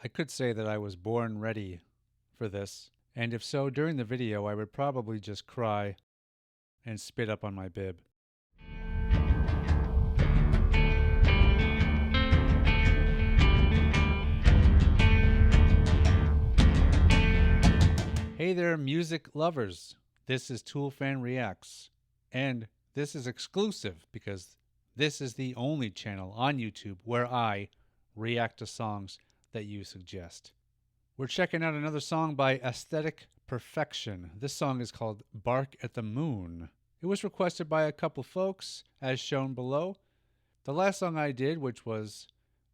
I could say that I was born ready for this, and if so, during the video I would probably just cry and spit up on my bib. Hey there, music lovers. This is ToolFanReacts, and this is exclusive because this is the only channel on YouTube where I react to songs that you suggest. We're checking out another song by Aesthetic Perfection. This song is called Bark at the Moon. It was requested by a couple folks, as shown below. The last song I did, which was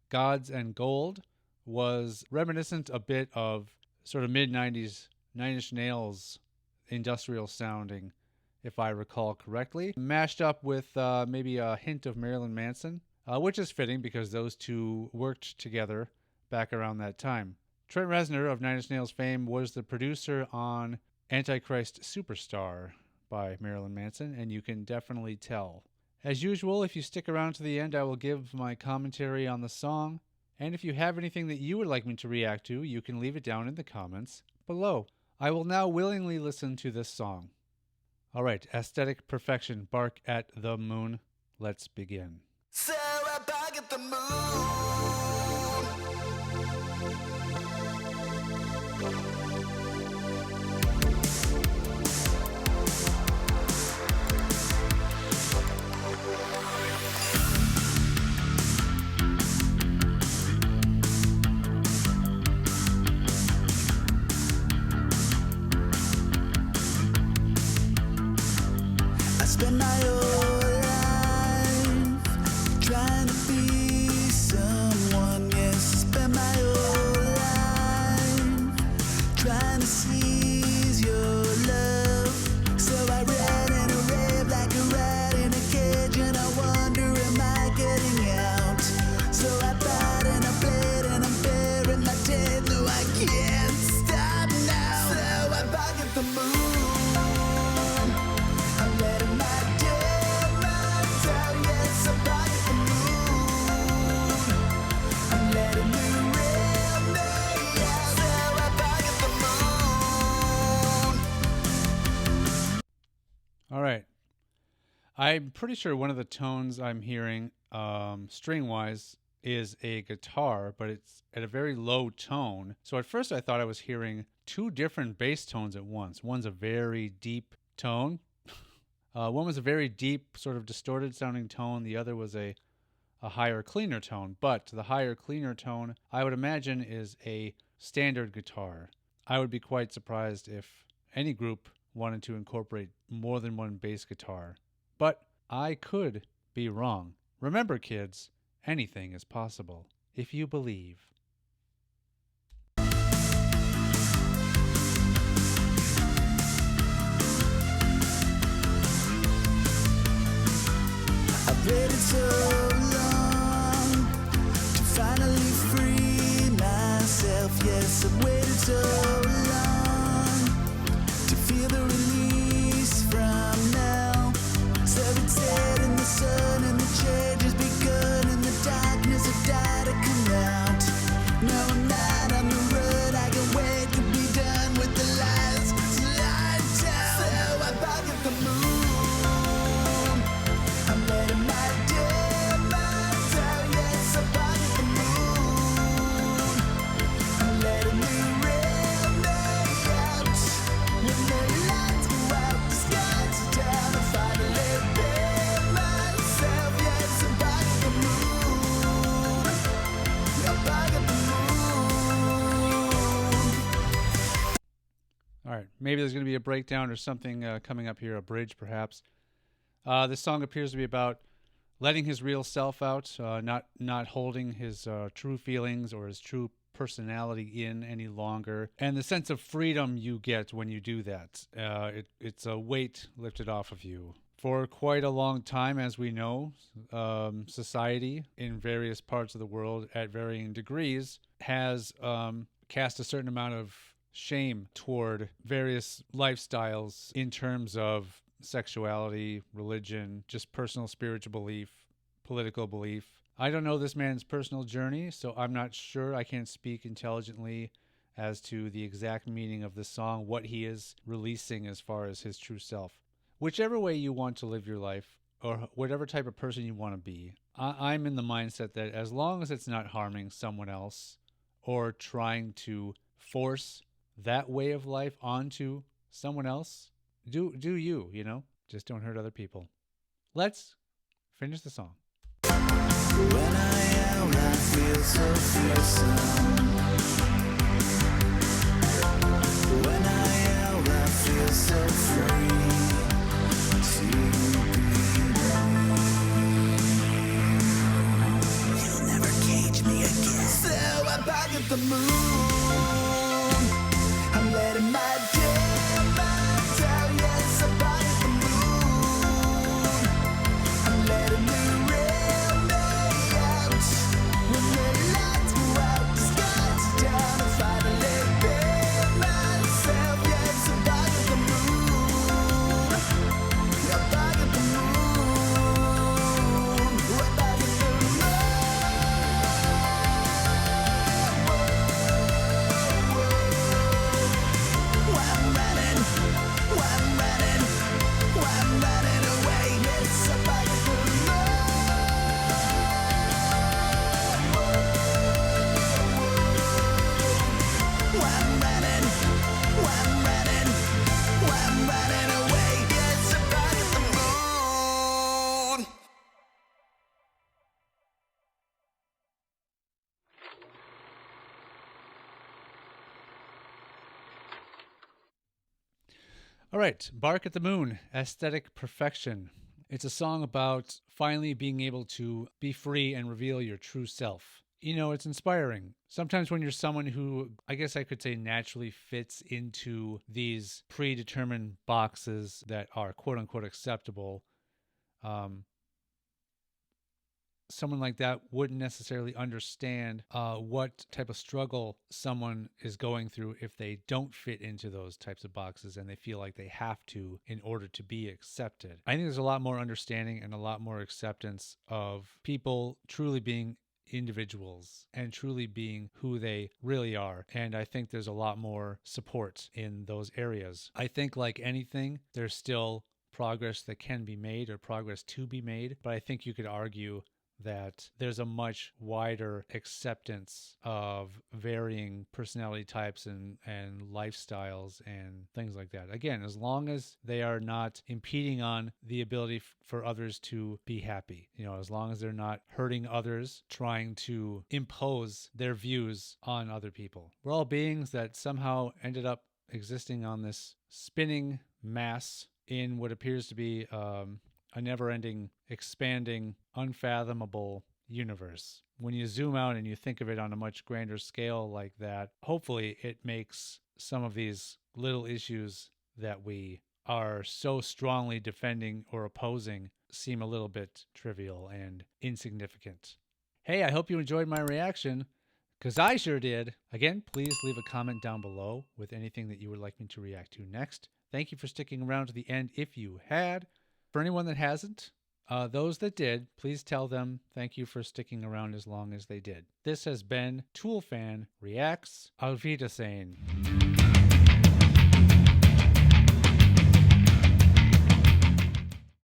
Gods and Gold, was reminiscent a bit of sort of mid-90s Nine Inch Nails industrial sounding, if I recall correctly, mashed up with maybe a hint of Marilyn Manson, which is fitting because those two worked together back around that time. Trent Reznor of Nine Inch Nails fame was the producer on Antichrist Superstar by Marilyn Manson, and you can definitely tell. As usual, if you stick around to the end, I will give my commentary on the song, and if you have anything that you would like me to react to, you can leave it down in the comments below. I will now willingly listen to this song. All right, Aesthetic Perfection, Bark at the Moon. Let's begin. So I bark at the moon. I spend my whole life trying to be someone. Yes, I spend my whole life trying to seize your love. So I ran and I rave like a rat in a cage, and I wonder, am I getting out? So I bite and I bleed and I'm bearing my death. No, I can't stop now. So I bark at the moon. I'm letting my demons out. Yes, I bark at the moon. I'm letting the real me out. So I bark at the moon. All right. I'm pretty sure one of the tones I'm hearing, string-wise, is a guitar, but it's at a very low tone. So at first I thought I was hearing two different bass tones at once. One's a very deep tone. One was a very deep, sort of distorted sounding tone. The other was a higher, cleaner tone. But the higher, cleaner tone, I would imagine, is a standard guitar. I would be quite surprised if any group wanted to incorporate more than one bass guitar. But I could be wrong. Remember, kids, anything is possible if you believe. I've waited so long to finally free myself. Yes, I've waited so long to feel the release from now. So it's set in the sun and the change has begun, and the darkness of died to come out. No, I'm not on the road. I can't wait to be done with the lies. Slide down. So I bark at the moon. I'm letting my demons out. Yes, I bark at the moon. I'm letting the real me out. When the lights go out, the skies are down. I finally pay myself. Yes, I bark at the moon. I bark at the moon. All right, maybe there's going to be a breakdown or something coming up here, a bridge perhaps. This song appears to be about letting his real self out, not holding his true feelings or his true personality in any longer, and the sense of freedom you get when you do that. It's a weight lifted off of you. For quite a long time, as we know, society in various parts of the world at varying degrees has cast a certain amount of shame toward various lifestyles in terms of sexuality, religion, just personal spiritual belief, political belief, I don't know this man's personal journey, so I'm not sure. I can't speak intelligently as to the exact meaning of the song, what he is releasing as far as his true self. Whichever way you want to live your life, or whatever type of person you want to be, I'm in the mindset that as long as it's not harming someone else or trying to force that way of life onto someone else, do you, you know? Just don't hurt other people. Let's finish the song. When I am, I feel so fearsome. When I am, I feel so free to be me. You'll never cage me again. So I pocket the moon. I'm letting my demons out. Yes, I pocket the moon. I'm letting the real me out. When the lights go out, the sky's down. I finally feel myself. Yes, I pocket the moon. I pocket the moon. I pocket the moon. I'm running, I'm running, I'm running away. Yes, I pocket the moon. I'm running, I'm running, I'm running away. Yes, I pocket the moon. All right, Bark at the Moon, Aesthetic Perfection. It's a song about finally being able to be free and reveal your true self. You know, it's inspiring. Sometimes when you're someone who, I guess I could say, naturally fits into these predetermined boxes that are quote unquote acceptable, someone like that wouldn't necessarily understand what type of struggle someone is going through if they don't fit into those types of boxes and they feel like they have to in order to be accepted. I think there's a lot more understanding and a lot more acceptance of people truly being individuals and truly being who they really are. And I think there's a lot more support in those areas. I think, like anything, there's still progress that can be made or progress to be made, but I think you could argue that there's a much wider acceptance of varying personality types and lifestyles and things like that. Again, as long as they are not impeding on the ability for others to be happy, you know, as long as they're not hurting others, trying to impose their views on other people. We're all beings that somehow ended up existing on this spinning mass in what appears to be a never-ending, expanding, unfathomable universe. When you zoom out and you think of it on a much grander scale like that, hopefully it makes some of these little issues that we are so strongly defending or opposing seem a little bit trivial and insignificant. Hey, I hope you enjoyed my reaction, because I sure did. Again, please leave a comment down below with anything that you would like me to react to next. Thank you for sticking around to the end if you had. For anyone that hasn't, those that did, please tell them thank you for sticking around as long as they did. This has been ToolFanReacts. Auf Wiedersehen.